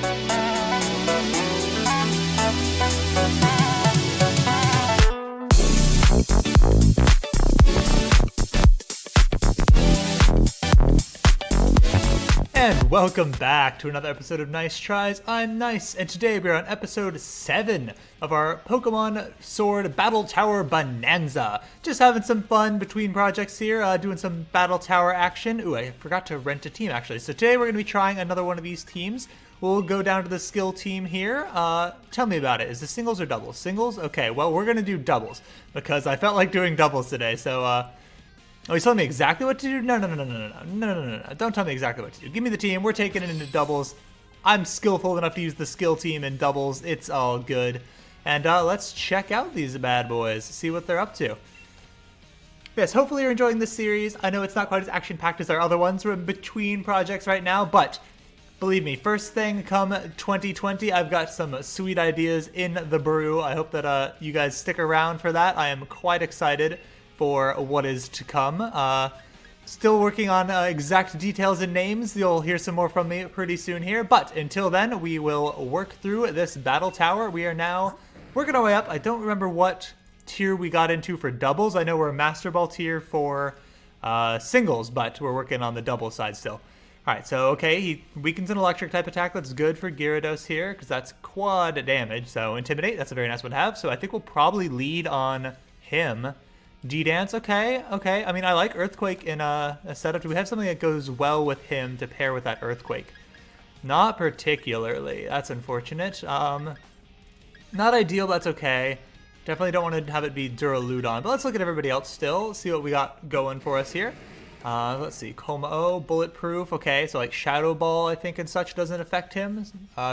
And welcome back to another episode of Nice Tries. I'm Nyce, and today we're on episode 7 of our Pokemon Sword Battle Tower Bonanza. Just having some fun between projects here, doing some Battle Tower action. Ooh, I forgot to rent a team actually. So today we're going to be trying another one of these teams. We'll go down to the skill team here. Tell me about it. Is it singles or doubles? Singles? Okay, well, we're going to do doubles because I felt like doing doubles today. So, oh, he's telling me exactly what to do? No. Don't tell me exactly what to do. Give me the team. We're taking it into doubles. I'm skillful enough to use the skill team in doubles. It's all good. And let's check out these bad boys, see what they're up to. Yes, hopefully you're enjoying this series. I know it's not quite as action-packed as our other ones. We're in between projects right now, but believe me, first thing come 2020, I've got some sweet ideas in the brew. I hope that you guys stick around for that. I am quite excited for what is to come. Still working on exact details and names. You'll hear some more from me pretty soon here. But until then, we will work through this battle tower. We are now working our way up. I don't remember what tier we got into for doubles. I know we're a Master Ball tier for singles, but we're working on the double side still. All right, so okay, he weakens an electric type attack. That's good for Gyarados here because that's quad damage. So Intimidate, that's a very nice one to have. So I think we'll probably lead on him. D-Dance, okay. I mean, I like Earthquake in a setup. Do we have something that goes well with him to pair with that Earthquake? Not particularly. That's unfortunate. Not ideal, but that's okay. Definitely don't want to have it be Duraludon. But let's look at everybody else still. See what we got going for us here. Let's see. Como-O, Bulletproof. Okay, so like Shadow Ball, I think, and such doesn't affect him.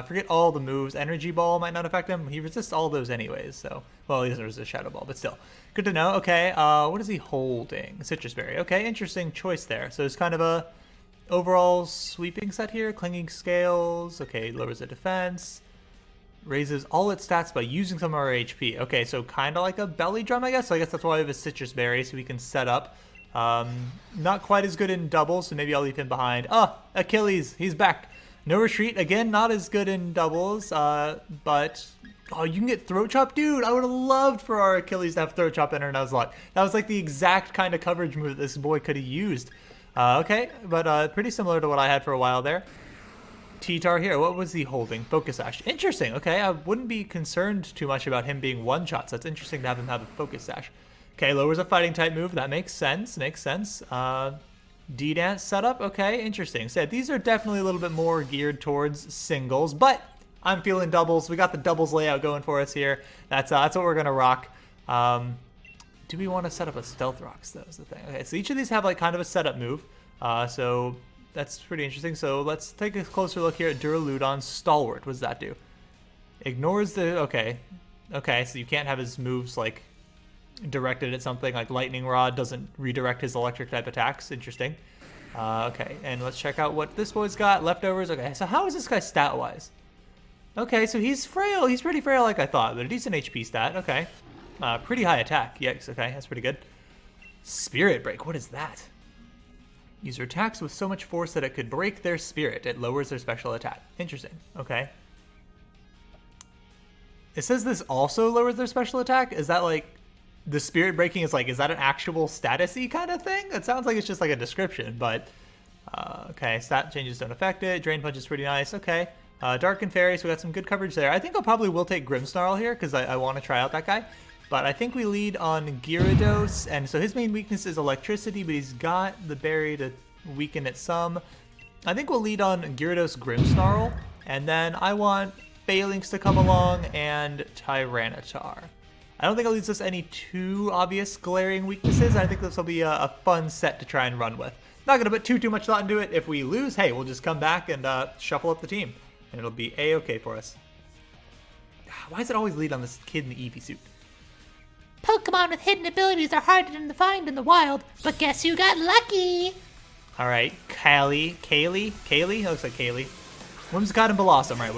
Forget all the moves. Energy Ball might not affect him. He resists all those anyways, so... Well, he doesn't resist Shadow Ball, but still. Good to know. Okay, what is he holding? Citrus Berry. Okay, interesting choice there. So it's kind of a overall sweeping set here. Clinging Scales. Okay, lowers the defense. Raises all its stats by using some of our HP. Okay, so kind of like a Belly Drum, I guess. So I guess that's why we have a Citrus Berry, so we can set up. Not quite as good in doubles, so maybe I'll leave him behind. Oh, Achilles, he's back. No Retreat, again, not as good in doubles, but... Oh, you can get Throat Chop? Dude, I would have loved for our Achilles to have Throat Chop in our Nuzlocke. That was like the exact kind of coverage move that this boy could have used. Okay, but pretty similar to what I had for a while there. T-Tar here, what was he holding? Focus Sash. Interesting, okay, I wouldn't be concerned too much about him being one-shot, so it's interesting to have him have a Focus Sash. Okay, lowers a fighting type move. That makes sense. D-Dance setup. Okay, interesting. So these are definitely a little bit more geared towards singles, but I'm feeling doubles. We got the doubles layout going for us here. That's what we're gonna rock. Do we want to set up a Stealth Rocks though? Is the thing. Okay, so each of these have like kind of a setup move. So that's pretty interesting. So let's take a closer look here at Duraludon Stalwart. What does that do? Ignores the. Okay, so you can't have his moves like directed at something like Lightning Rod doesn't redirect his electric type attacks. Interesting. Okay, and let's check out what this boy's got. Leftovers. Okay, so how is this guy stat-wise? Okay, so he's frail. He's pretty frail like I thought, but a decent HP stat. Okay. Pretty high attack. Yikes, okay, that's pretty good. Spirit Break, what is that? User attacks with so much force that it could break their spirit. It lowers their special attack. Interesting, okay. It says this also lowers their special attack? Is that like... The spirit breaking is like, is that an actual status-y kind of thing? It sounds like it's just like a description, but... okay, stat changes don't affect it. Drain Punch is pretty nice, okay. Dark and Fairy, so we got some good coverage there. I think I probably will take Grimmsnarl here, because I want to try out that guy. But I think we lead on Gyarados, and so his main weakness is electricity, but he's got the berry to weaken it some. I think we'll lead on Gyarados Grimmsnarl, and then I want Phalanx to come along and Tyranitar. I don't think I'll use this any too obvious glaring weaknesses. I think this will be a fun set to try and run with. Not going to put too much thought into it. If we lose, hey, we'll just come back and shuffle up the team, and it'll be A-okay for us. Why does it always lead on this kid in the Eevee suit? Pokemon with hidden abilities are harder to find in the wild, but guess who got lucky? Alright, Kaylee? It looks like Kaylee. Whimsicott and Blossom, right,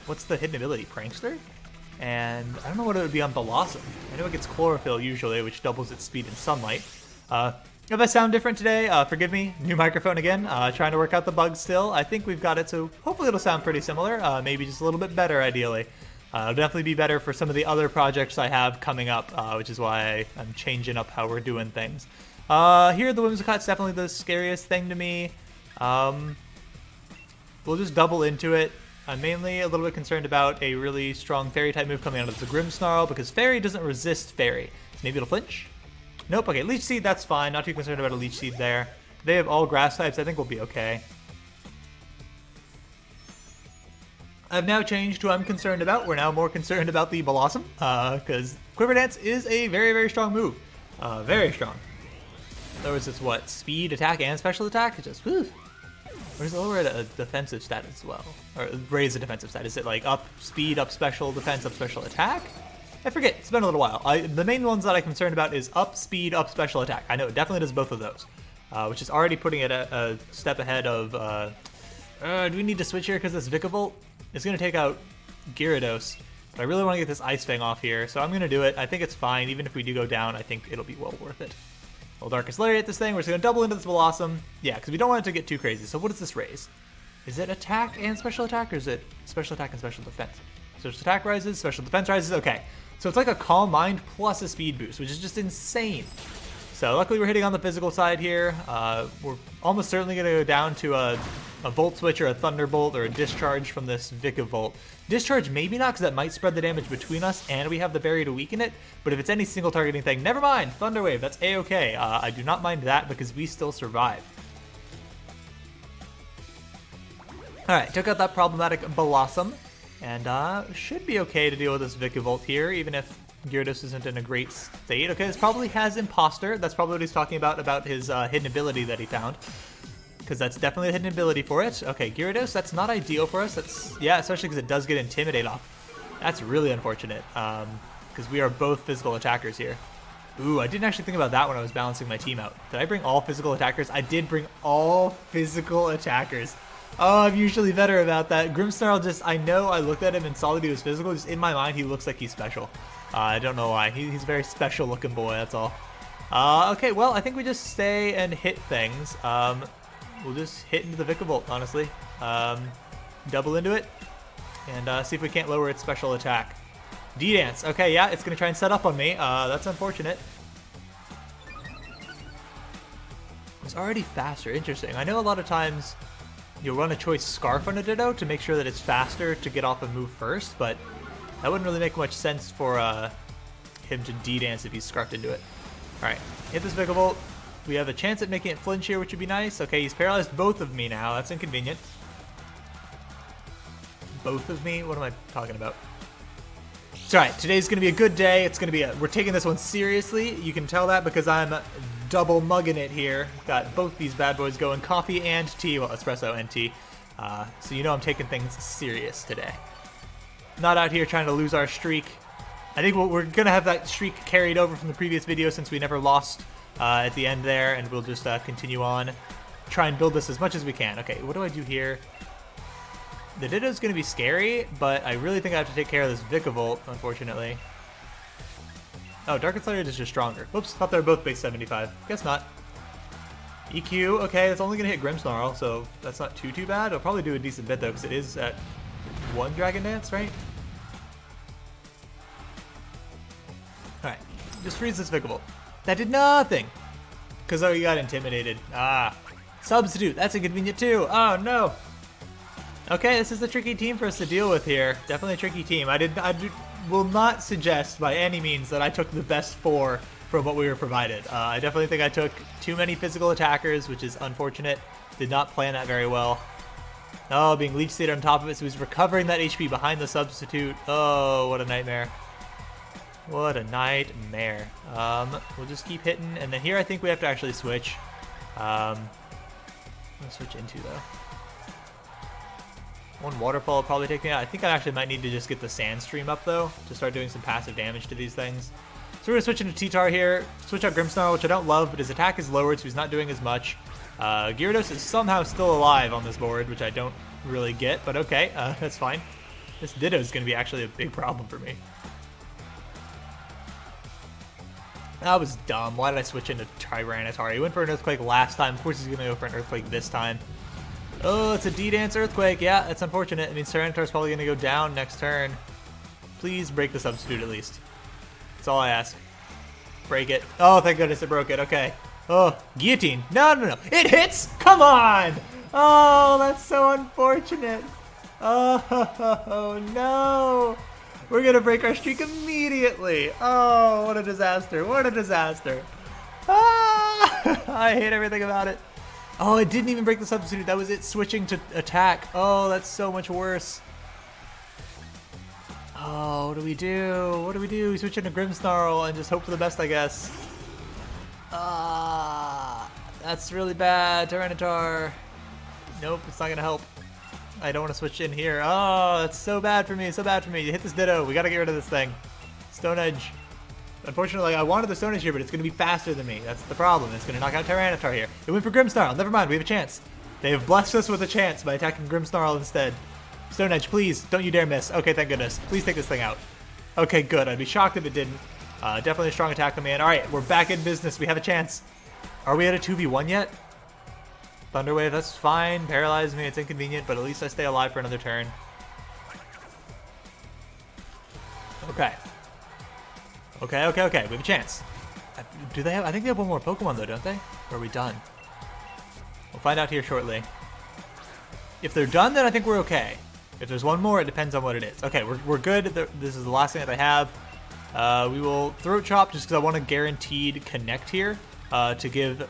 what's the hidden ability? Prankster? And I don't know what it would be on Blossom. I know it gets Chlorophyll usually, which doubles its speed in sunlight. If I sound different today, forgive me. New microphone again. Trying to work out the bugs still. I think we've got it, so hopefully it'll sound pretty similar. Maybe just a little bit better, ideally. It'll definitely be better for some of the other projects I have coming up, which is why I'm changing up how we're doing things. Here, the Whimsicott's definitely the scariest thing to me. We'll just double into it. I'm mainly a little bit concerned about a really strong fairy type move coming out of the Grimmsnarl, because fairy doesn't resist fairy. Maybe it'll flinch? Nope, okay, Leech Seed, that's fine. Not too concerned about a Leech Seed there. They have all grass types, I think we'll be okay. I've now changed who I'm concerned about. We're now more concerned about the Blossom, because Quiver Dance is a very, very strong move. Very strong. In other words, it's what? Speed, attack, and special attack? It's just, whew. Or does it lower a defensive stat as well? Or raise a defensive stat? Is it like up speed, up special defense, up special attack? I forget, it's been a little while. The main ones that I'm concerned about is up speed, up special attack. I know it definitely does both of those, which is already putting it a step ahead of, do we need to switch here because this Vikavolt is going to take out Gyarados, but I really want to get this Ice Fang off here, so I'm going to do it. I think it's fine, even if we do go down, I think it'll be well worth it. Well, Darkest Lariat this thing, we're just going to double into this Blossom. Yeah, because we don't want it to get too crazy. So what does this raise? Is it attack and special attack, or is it special attack and special defense? Special attack rises, special defense rises, okay. So it's like a Calm Mind plus a speed boost, which is just insane. So luckily we're hitting on the physical side here. We're almost certainly going to go down to a Volt Switch or a Thunderbolt or a Discharge from this Vikavolt. Discharge maybe not, because that might spread the damage between us, and we have the Berry to weaken it. But if it's any single targeting thing, never mind, Thunder Wave, that's A-okay. I do not mind that because we still survive. Alright, took out that problematic Blossom. And should be okay to deal with this Vikavolt here, even if Gyarados isn't in a great state. Okay, this probably has Imposter. That's probably what he's talking about his hidden ability that he found. Because that's definitely a hidden ability for it. Okay, Gyarados, that's not ideal for us. That's, yeah, especially because it does get Intimidate off. That's really unfortunate, because we are both physical attackers here. Ooh, I didn't actually think about that when I was balancing my team out. Did I bring all physical attackers? I did bring all physical attackers. Oh, I'm usually better about that. Grimmsnarl just, I know I looked at him and saw that he was physical. Just in my mind, he looks like he's special. I don't know why. He's a very special looking boy, that's all. Okay, well, I think we just stay and hit things. We'll just hit into the Vikavolt, honestly. Double into it. And see if we can't lower its special attack. D-Dance. Okay, yeah, it's going to try and set up on me. That's unfortunate. It's already faster. Interesting. I know a lot of times you'll run a choice Scarf on a Ditto to make sure that it's faster to get off a move first, but that wouldn't really make much sense for him to D-Dance if he's Scarfed into it. Alright, hit this Vikavolt. We have a chance at making it flinch here, which would be nice. Okay, he's paralyzed both of me now. That's inconvenient. Both of me? What am I talking about? It's alright, today's going to be a good day. It's going to be we're taking this one seriously. You can tell that because I'm double mugging it here. Got both these bad boys going, coffee and tea, well, espresso and tea. So you know I'm taking things serious today. Not out here trying to lose our streak. I think we're going to have that streak carried over from the previous video since we never lost at the end there, and we'll just continue on. Try and build this as much as we can. Okay, what do I do here? The Ditto's going to be scary, but I really think I have to take care of this Vikavolt, unfortunately. Oh, Darkest Lariat is just stronger. Whoops, thought they were both base 75. Guess not. EQ, okay, it's only going to hit Grimmsnarl, so that's not too bad. It'll probably do a decent bit, though, because it is at 1 Dragon Dance, right? Alright, just freeze this Vikavolt. That did nothing! Because, oh, you got intimidated. Ah. Substitute, that's inconvenient, too. Oh, no! Okay, this is a tricky team for us to deal with here. Definitely a tricky team. I will not suggest by any means that I took the best 4 from what we were provided. I definitely think I took too many physical attackers, which is unfortunate. Did not plan that very well. Oh, being Leech Seed on top of it, so he's recovering that HP behind the substitute. Oh, what a nightmare. What a nightmare. We'll just keep hitting, and then here I think we have to actually switch. I'm gonna switch into, though. One Waterfall will probably take me out. I think I actually might need to just get the Sand Stream up, though, to start doing some passive damage to these things. So we're going to switch into T-Tar here. Switch out Grimmsnarl, which I don't love, but his attack is lowered, so he's not doing as much. Gyarados is somehow still alive on this board, which I don't really get, but okay, that's fine. This Ditto is going to be actually a big problem for me. That was dumb. Why did I switch into Tyranitar? He went for an Earthquake last time. Of course he's going to go for an Earthquake this time. Oh, it's a D-Dance Earthquake. Yeah, that's unfortunate. It means Tyranitar's probably going to go down next turn. Please break the Substitute at least. That's all I ask. Break it. Oh, thank goodness it broke it. Okay. Oh, Guillotine. No, no, no. It hits! Come on! Oh, that's so unfortunate. Oh, no. We're going to break our streak immediately. Oh, what a disaster. What a disaster. Ah, I hate everything about it. Oh, it didn't even break the Substitute. That was it switching to attack. Oh, that's so much worse. Oh, what do we do? What do we do? We switch into Grimmsnarl and just hope for the best, I guess. That's really bad. Tyranitar. Nope, it's not going to help. I don't want to switch in here. Oh, that's so bad for me. So bad for me. You hit this Ditto. We got to get rid of this thing. Stone Edge. Unfortunately, I wanted the Stone Edge here, but it's going to be faster than me. That's the problem. It's going to knock out Tyranitar here. It went for Grimmsnarl. Never mind. We have a chance. They have blessed us with a chance by attacking Grimmsnarl instead. Stone Edge, please. Don't you dare miss. Okay, thank goodness. Please take this thing out. Okay, good. I'd be shocked if it didn't. Definitely a strong attack command. All right, we're back in business. We have a chance. Are we at a 2v1 yet? Thunder Wave, that's fine. Paralyze me. It's inconvenient, but at least I stay alive for another turn. Okay. Okay. We have a chance. Do they have? I think they have one more Pokemon though, don't they? Or are we done? We'll find out here shortly. If they're done, then I think we're okay. If there's one more, it depends on what it is. Okay, we're good. This is the last thing that I have. We will Throat Chop just because I want a guaranteed connect here to give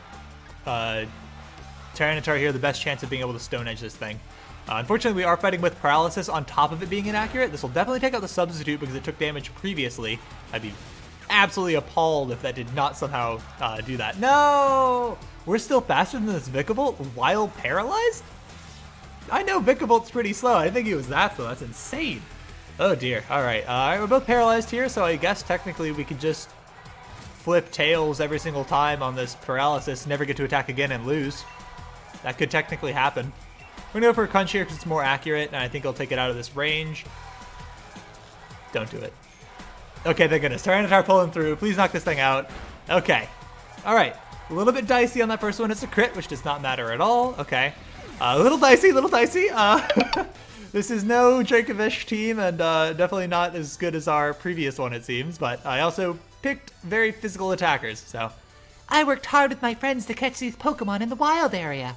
Tyranitar here the best chance of being able to Stone Edge this thing. Unfortunately, we are fighting with Paralysis on top of it being inaccurate. This will definitely take out the Substitute because it took damage previously. I'd be absolutely appalled if that did not somehow do that. No! We're still faster than this Vikavolt while paralyzed? I know Vikavolt's pretty slow. I didn't think he was that slow. That's insane. Oh dear. All right. We're both paralyzed here, so I guess technically we could just flip tails every single time on this Paralysis, never get to attack again and lose. That could technically happen. We're going to go for a Crunch here because it's more accurate, and I think I'll take it out of this range. Don't do it. Okay, thank goodness. Tyranitar pulling through. Please knock this thing out. Okay. All right. A little bit dicey on that first one. It's a crit, which does not matter at all. Okay. A little dicey, This is no Dracovish team, and definitely not as good as our previous one, it seems. But I also picked very physical attackers, so. I worked hard with my friends to catch these Pokemon in the wild area.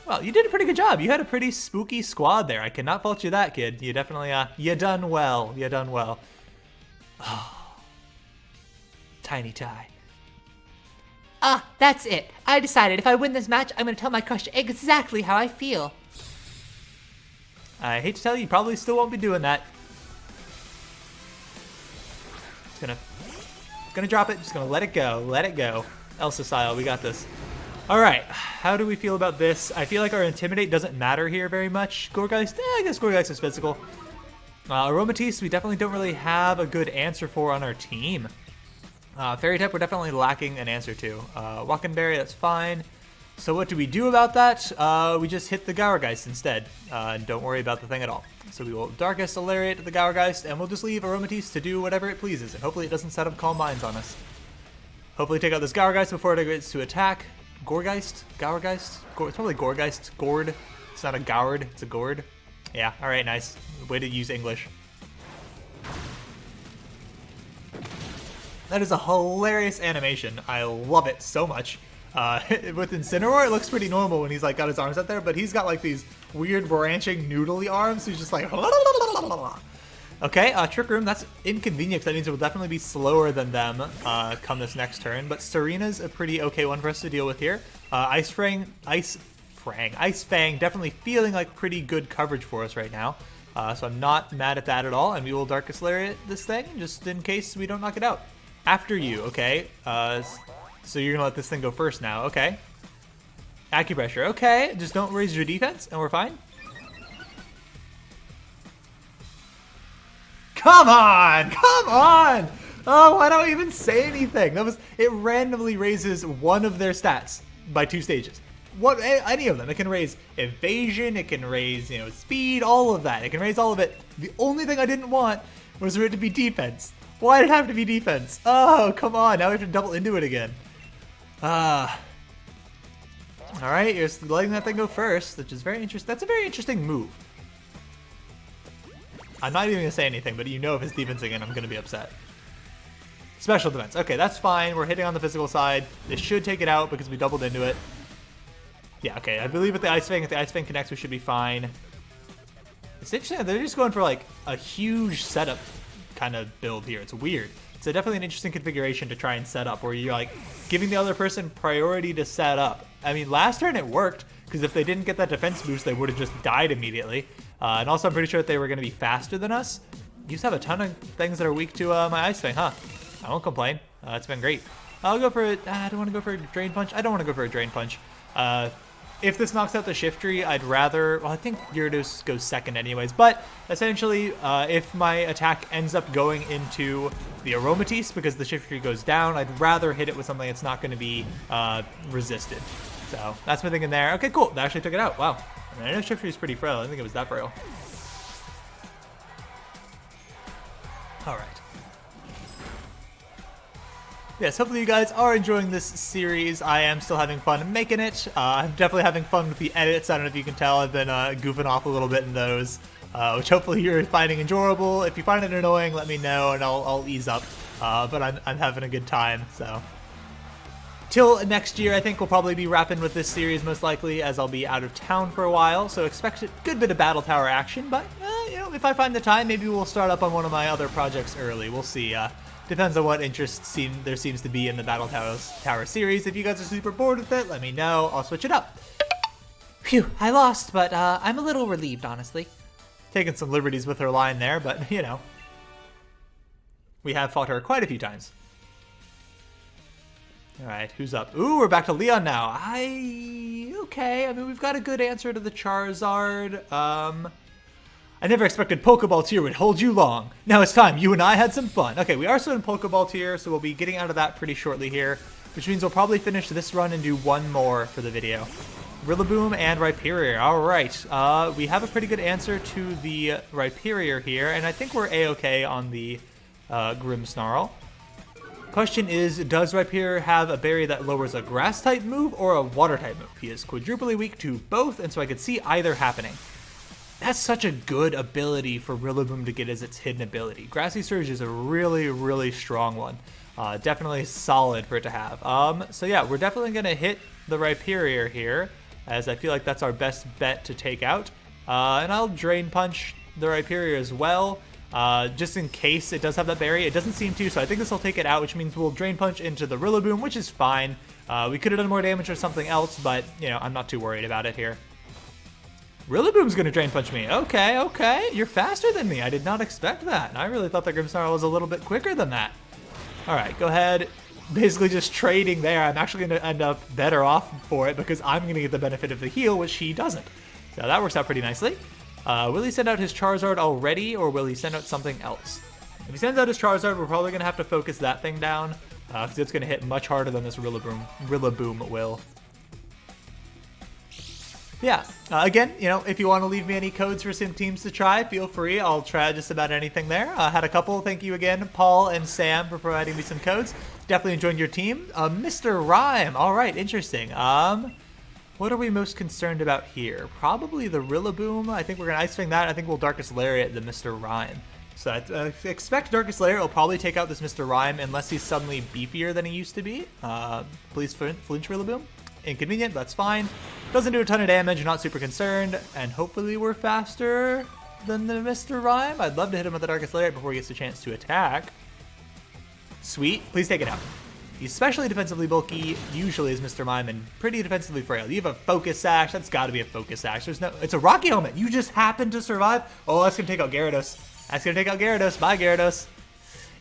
Well, you did a pretty good job. You had a pretty spooky squad there. I cannot fault you that, kid. You definitely, you done well. You done well. Oh. Tiny Ty. That's it. I decided if I win this match, I'm going to tell my crush exactly how I feel. I hate to tell you, you probably still won't be doing that. Just gonna drop it. Just gonna let it go. Let it go. Elsa style. We got this. All right. How do we feel about this? I feel like our Intimidate doesn't matter here very much. Gourgeist, I guess Gourgeist is physical. Aromatisse, we definitely don't really have a good answer for on our team. Fairy type, we're definitely lacking an answer to. Walkenberry, that's fine. So what do we do about that? We just hit the Gourgeist instead. And don't worry about the thing at all. So we will Darkest Lariat the Gourgeist, and we'll just leave Aromatisse to do whatever it pleases. And hopefully it doesn't set up Calm Minds on us. Hopefully take out this Gourgeist before it gets to attack. Gourgeist? Gourgeist? It's probably Gourgeist. Gourd. It's not a Gourd, it's a Gourd. Yeah, alright, nice. Way to use English. That is a hilarious animation. I love it so much. With Incineroar, it looks pretty normal when he's like got his arms out there, but he's got like these weird branching noodly arms. He's just like, okay, Trick Room, that's inconvenient because that means it will definitely be slower than them come this next turn. But Serena's a pretty okay one for us to deal with here. Ice Fang, definitely feeling like pretty good coverage for us right now. So I'm not mad at that at all, and we will Darkest Lariat this thing just in case we don't knock it out. After you, okay. So you're gonna let this thing go first now, okay. Acupressure, okay. Just don't raise your defense and we're fine. Come on! Come on! Oh, why don't I even say anything? It randomly raises one of their stats by 2 stages. Any of them. It can raise evasion, it can raise, speed, all of that. It can raise all of it. The only thing I didn't want was for it to be defense. Why did it have to be defense? Oh, come on. Now we have to double into it again. Alright, you're letting that thing go first, which is very interesting. That's a very interesting move. I'm not even going to say anything, but you know if it's defense again, I'm going to be upset. Special defense. Okay, that's fine. We're hitting on the physical side. This should take it out because we doubled into it. Yeah, okay. I believe with the Ice Fang, if the Ice Fang connects, we should be fine. It's interesting. They're just going for like a huge setup kind of build here. It's weird. It's definitely an interesting configuration to try and set up where you're like giving the other person priority to set up. I mean, last turn it worked because if they didn't get that defense boost, they would have just died immediately. And also, I'm pretty sure that they were going to be faster than us. You just have a ton of things that are weak to my Ice Fang, huh? I won't complain. It's been great. I'll go for it. I don't want to go for a Drain Punch. I don't want to go for a Drain Punch. If this knocks out the Shift Tree, I'd rather... Well, I think Gyarados goes second anyways. But essentially, if my attack ends up going into the Aromatisse because the Shift Tree goes down, I'd rather hit it with something that's not going to be resisted. So that's my thinking there. Okay, cool. That actually took it out. Wow. I know Shift Tree is pretty frail. I didn't think it was that frail. All right. Yes, hopefully you guys are enjoying this series. I am still having fun making it. I'm definitely having fun with the edits. I don't know if you can tell. I've been goofing off a little bit in those, which hopefully you're finding enjoyable. If you find it annoying, let me know and I'll ease up. But I'm having a good time, so. Till next year, I think we'll probably be wrapping with this series most likely, as I'll be out of town for a while. So expect a good bit of Battle Tower action, but you know, if I find the time, maybe we'll start up on one of my other projects early. We'll see. Depends on what interest there seems to be in the Battle Tower series. If you guys are super bored with it, let me know. I'll switch it up. Phew, I lost, but I'm a little relieved, honestly. Taking some liberties with her line there, but you know. We have fought her quite a few times. Alright, who's up? Ooh, we're back to Leon now. Okay, I mean, we've got a good answer to the Charizard. I never expected Pokeball tier would hold you long. Now it's time. You and I had some fun. Okay, we are still in Pokeball tier, so we'll be getting out of that pretty shortly here, which means we'll probably finish this run and do one more for the video. Rillaboom and Rhyperior. All right. We have a pretty good answer to the Rhyperior here, and I think we're A-okay on the Grimmsnarl. Question is, does Rhyperior have a berry that lowers a Grass-type move or a Water-type move? He is quadruply weak to both, and so I could see either happening. That's such a good ability for Rillaboom to get as its hidden ability. Grassy Surge is a really, really strong one. Definitely solid for it to have. So yeah, we're definitely going to hit the Rhyperior here, as I feel like that's our best bet to take out. And I'll Drain Punch the Rhyperior as well, just in case it does have that berry. It doesn't seem to, so I think this will take it out, which means we'll Drain Punch into the Rillaboom, which is fine. We could have done more damage or something else, but, you know, I'm not too worried about it here. Rillaboom's gonna Drain Punch me. Okay, okay. You're faster than me. I did not expect that. I really thought the Grimmsnarl was a little bit quicker than that. Alright, go ahead. Basically just trading there. I'm actually gonna end up better off for it because I'm gonna get the benefit of the heal, which he doesn't. So that works out pretty nicely. Will he send out his Charizard already, or will he send out something else? If he sends out his Charizard, we're probably gonna have to focus that thing down, because it's gonna hit much harder than this Rillaboom will. Yeah, again, you know, if you want to leave me any codes for some teams to try, feel free. I'll try just about anything there. I had a couple. Thank you again, Paul and Sam, for providing me some codes. Definitely enjoyed your team. Mr. Rhyme. All right, interesting. What are we most concerned about here? Probably the Rillaboom. I think we're going to Ice Fang that. I think we'll Darkest Lariat the Mr. Rhyme. So I expect Darkest Lariat will probably take out this Mr. Rhyme unless he's suddenly beefier than he used to be. Please flinch Rillaboom. Inconvenient, that's fine. Doesn't do a ton of damage, not super concerned, and hopefully we're faster than the Mr. Rhyme. I'd love to hit him with the Darkest Lariat before he gets a chance to attack. Sweet, please take it out. He's especially defensively bulky, usually is Mr. Mime, and pretty defensively frail. You have a Focus Sash, that's gotta be a Focus Sash. It's a Rocky Helmet, you just happen to survive. Oh, that's gonna take out Gyarados. That's gonna take out Gyarados, bye Gyarados.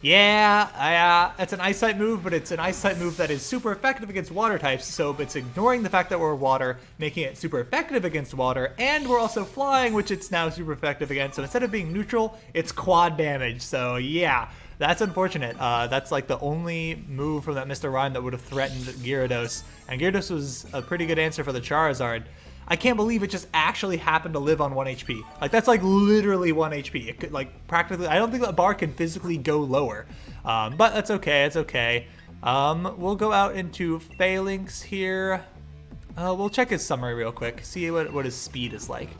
Yeah, it's an Ice-type move, but it's an Ice-type move that is super effective against Water types, so it's ignoring the fact that we're Water, making it super effective against Water, and we're also flying, which it's now super effective against, so instead of being neutral, it's quad damage, so yeah, that's unfortunate. That's like the only move from that Mr. Rhyme that would have threatened Gyarados, and Gyarados was a pretty good answer for the Charizard. I can't believe it just actually happened to live on 1 HP. Like, that's like literally 1 HP. It could, like, practically, I don't think that bar can physically go lower. But that's okay, it's okay. We'll go out into Phalanx here. We'll check his summary real quick, see what his speed is like.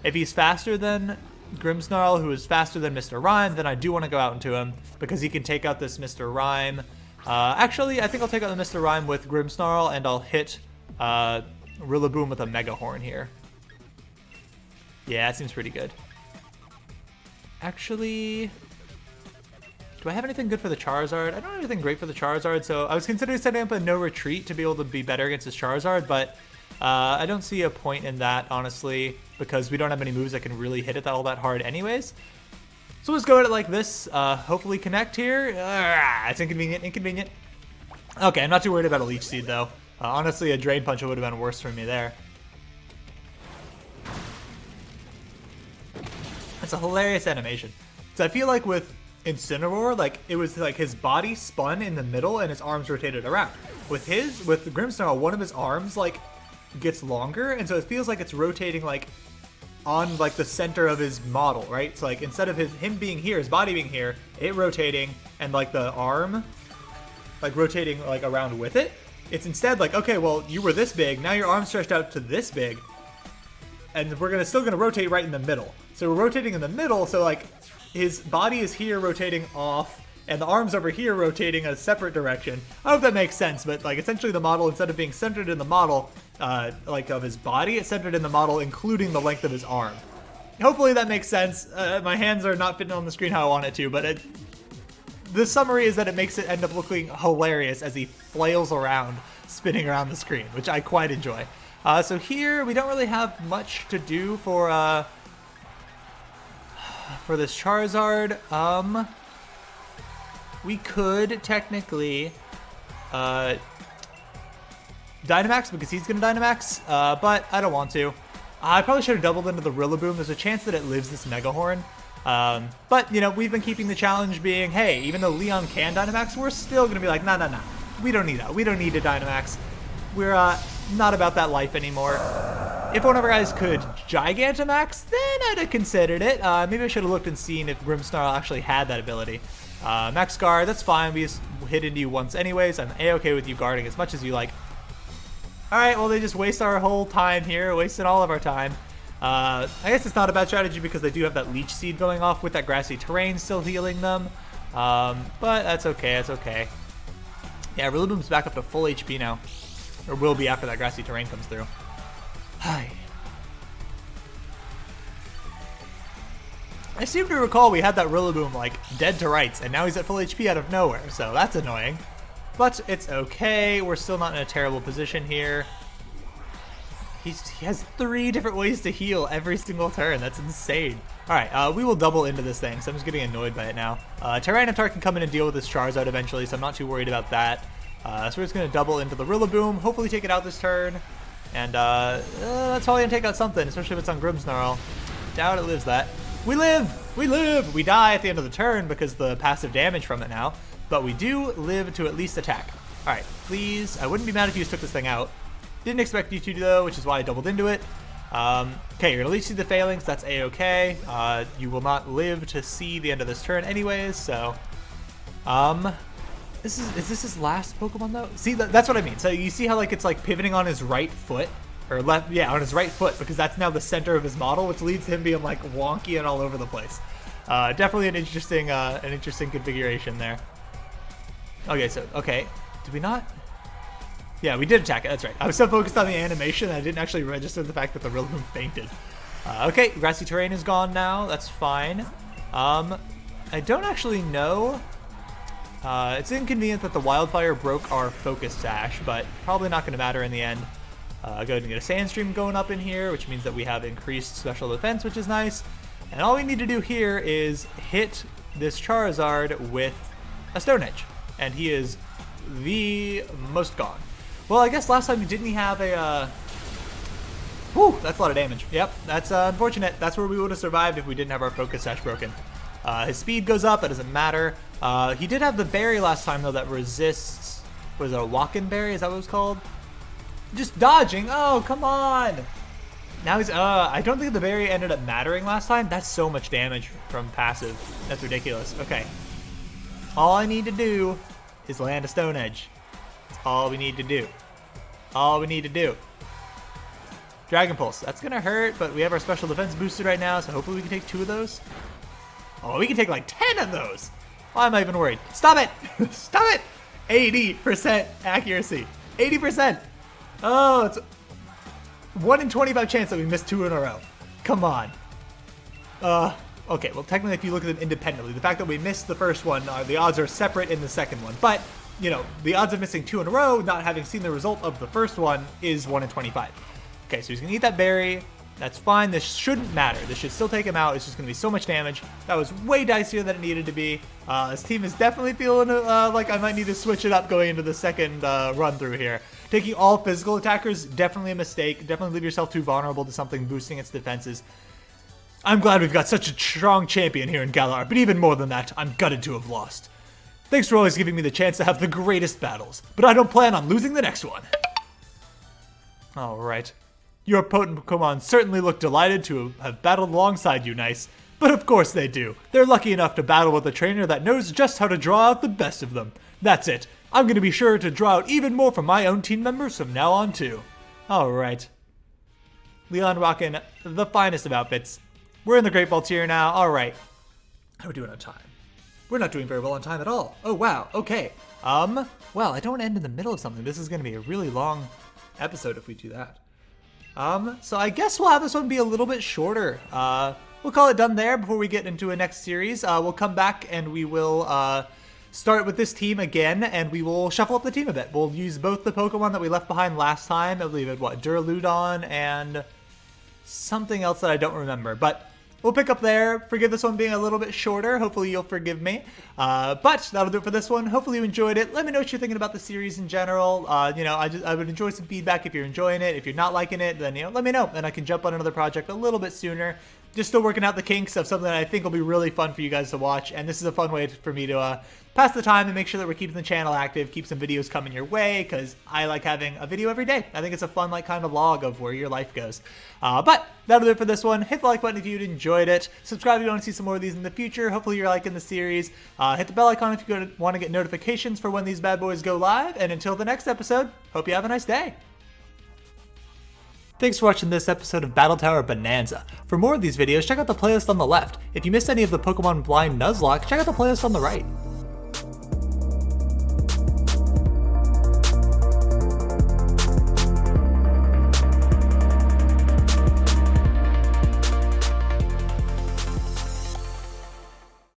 If he's faster than Grimmsnarl, who is faster than Mr. Rhyme, then I do want to go out into him, because he can take out this Mr. Rhyme. Actually, I think I'll take out the Mr. Rhyme with Grimmsnarl, and I'll hit Rillaboom with a Mega Horn here. Yeah, that seems pretty good. Actually, do I have anything good for the Charizard? I don't have anything great for the Charizard, so I was considering setting up a no retreat to be able to be better against this Charizard, but I don't see a point in that, honestly, because we don't have any moves that can really hit it all that hard anyways. So let's go at it like this, hopefully connect here. It's inconvenient. Okay, I'm not too worried about a Leech Seed, though. Honestly, a Drain Punch would have been worse for me there. It's a hilarious animation. So I feel like with Incineroar, like, it was like his body spun in the middle and his arms rotated around. With Grimmsnarl, one of his arms, like, gets longer, and so it feels like it's rotating, like, on, like, the center of his model, right? So, like, instead of him being here, his body being here, it rotating, and, like, the arm, like, rotating, like, around with it. It's instead like, okay, well, you were this big, now your arm's stretched out to this big, and we're still gonna rotate right in the middle. So we're rotating in the middle, so, like, his body is here rotating off, and the arm's over here rotating a separate direction. I don't know if that makes sense, but, like, essentially the model, instead of being centered in the model, like, of his body, it's centered in the model, including the length of his arm. Hopefully that makes sense. My hands are not fitting on the screen how I want it to, but the summary is that it makes it end up looking hilarious as he flails around, spinning around the screen, which I quite enjoy. So here, we don't really have much to do for this Charizard. We could technically Dynamax, because he's going to Dynamax, but I don't want to. I probably should have doubled into the Rillaboom. There's a chance that it lives this Mega Horn. But, you know, we've been keeping the challenge being, hey, even though Leon can Dynamax, we're still going to be like, nah. We don't need that. We don't need to Dynamax. We're not about that life anymore. If one of our guys could Gigantamax, then I'd have considered it. Maybe I should have looked and seen if Grimmsnarl actually had that ability. Max Guard, that's fine. We just hit into you once anyways. I'm A-okay with you guarding as much as you like. Alright, well, they just waste our whole time here. Wasted all of our time. I guess it's not a bad strategy because they do have that Leech Seed going off with that Grassy Terrain still healing them. But that's okay, that's okay. Yeah, Rillaboom's back up to full HP now. Or will be after that Grassy Terrain comes through. Hi. I seem to recall we had that Rillaboom, like, dead to rights, and now he's at full HP out of nowhere, so that's annoying. But it's okay, we're still not in a terrible position here. He has 3 different ways to heal every single turn, that's insane. Alright, we will double into this thing, so I'm just getting annoyed by it now. Tyranitar can come in and deal with this Charizard eventually, so I'm not too worried about that. So we're just going to double into the Rillaboom, hopefully take it out this turn. And that's probably going to take out something, especially if it's on Grimmsnarl. Doubt it lives that. We live! We live! We die at the end of the turn because the passive damage from it now. But we do live to at least attack. Alright, please. I wouldn't be mad if you just took this thing out. Didn't expect you to, though, which is why I doubled into it. Okay, you're going to Leech Seed the Phalanx. That's A-okay. You will not live to see the end of this turn anyways, so... Is this his last Pokemon, though? See, that's what I mean. So you see how, like, it's, like, pivoting on his right foot? Or left, yeah, on his right foot, because that's now the center of his model, which leads to him being, like, wonky and all over the place. Definitely an interesting configuration there. Okay, so, okay. Did we not? Yeah, we did attack it, that's right. I was so focused on the animation, I didn't actually register the fact that the Rillaboom fainted. Okay, Grassy Terrain is gone now, that's fine. I don't actually know. It's inconvenient that the Wildfire broke our Focus Sash, but probably not going to matter in the end. Go ahead and get a Sandstream going up in here, which means that we have increased special defense, which is nice. And all we need to do here is hit this Charizard with a Stone Edge, and he is the most gone. Well, I guess last time didn't he have a... Whew, that's a lot of damage. Yep, that's unfortunate. That's where we would have survived if we didn't have our Focus Sash broken. His speed goes up, it doesn't matter. He did have the berry last time, though, that resists... Was it a Walkin' Berry? Is that what it was called? Just dodging! Oh, come on! Now he's, I don't think the berry ended up mattering last time. That's so much damage from passive. That's ridiculous. Okay. All I need to do is land a Stone Edge. That's all we need to do. All we need to do. Dragon Pulse. That's going to hurt, but we have our special defense boosted right now, so hopefully we can take 2 of those. Oh, we can take like 10 of those. Why am I even worried? Stop it. Stop it. 80% accuracy. 80%. Oh, it's 1 in 25 chance that we missed 2 in a row. Come on. Okay, well, technically, if you look at them independently, the fact that we missed the first one, the odds are separate in the second one. But, you know, the odds of missing 2 in a row, not having seen the result of the first one, is 1 in 25. Okay, so he's going to eat that berry. That's fine. This shouldn't matter. This should still take him out. It's just going to be so much damage. That was way dicier than it needed to be. This team is definitely feeling like I might need to switch it up going into the second run through here. Taking all physical attackers, definitely a mistake. Definitely leave yourself too vulnerable to something boosting its defenses. I'm glad we've got such a strong champion here in Galar, but even more than that, I'm gutted to have lost. Thanks for always giving me the chance to have the greatest battles, but I don't plan on losing the next one. Alright. Your potent Pokemon certainly look delighted to have battled alongside you, Nyce. But of course they do. They're lucky enough to battle with a trainer that knows just how to draw out the best of them. That's it. I'm going to be sure to draw out even more from my own team members from now on too. Alright. Leon rocking the finest of outfits. We're in the Great Ball tier now. Alright. How are we doing on time? We're not doing very well on time at all. Oh wow, okay. Well, I don't end in the middle of something. This is going to be a really long episode if we do that. So I guess we'll have this one be a little bit shorter. We'll call it done there before we get into a next series. We'll come back and we will start with this team again, and we will shuffle up the team a bit. We'll use both the Pokemon that we left behind last time. I believe it, what, Duraludon and something else that I don't remember. But we'll pick up there. Forgive this one being a little bit shorter. Hopefully you'll forgive me. But that'll do it for this one. Hopefully you enjoyed it. Let me know what you're thinking about the series in general. You know, I would enjoy some feedback if you're enjoying it. If you're not liking it, then, you know, let me know, and I can jump on another project a little bit sooner. Just still working out the kinks of something that I think will be really fun for you guys to watch, and this is a fun way for me to pass the time and make sure that we're keeping the channel active, keep some videos coming your way, because I like having a video every day. I think it's a fun, like, kind of log of where your life goes. But that'll do it for this one. Hit the like button if you enjoyed it. Subscribe if you want to see some more of these in the future. Hopefully you're liking the series. Hit the bell icon if you want to get notifications for when these bad boys go live. And until the next episode, hope you have a nice day. Thanks for watching this episode of Battle Tower Bonanza. For more of these videos, check out the playlist on the left. If you missed any of the Pokemon Blind Nuzlocke, check out the playlist on the right.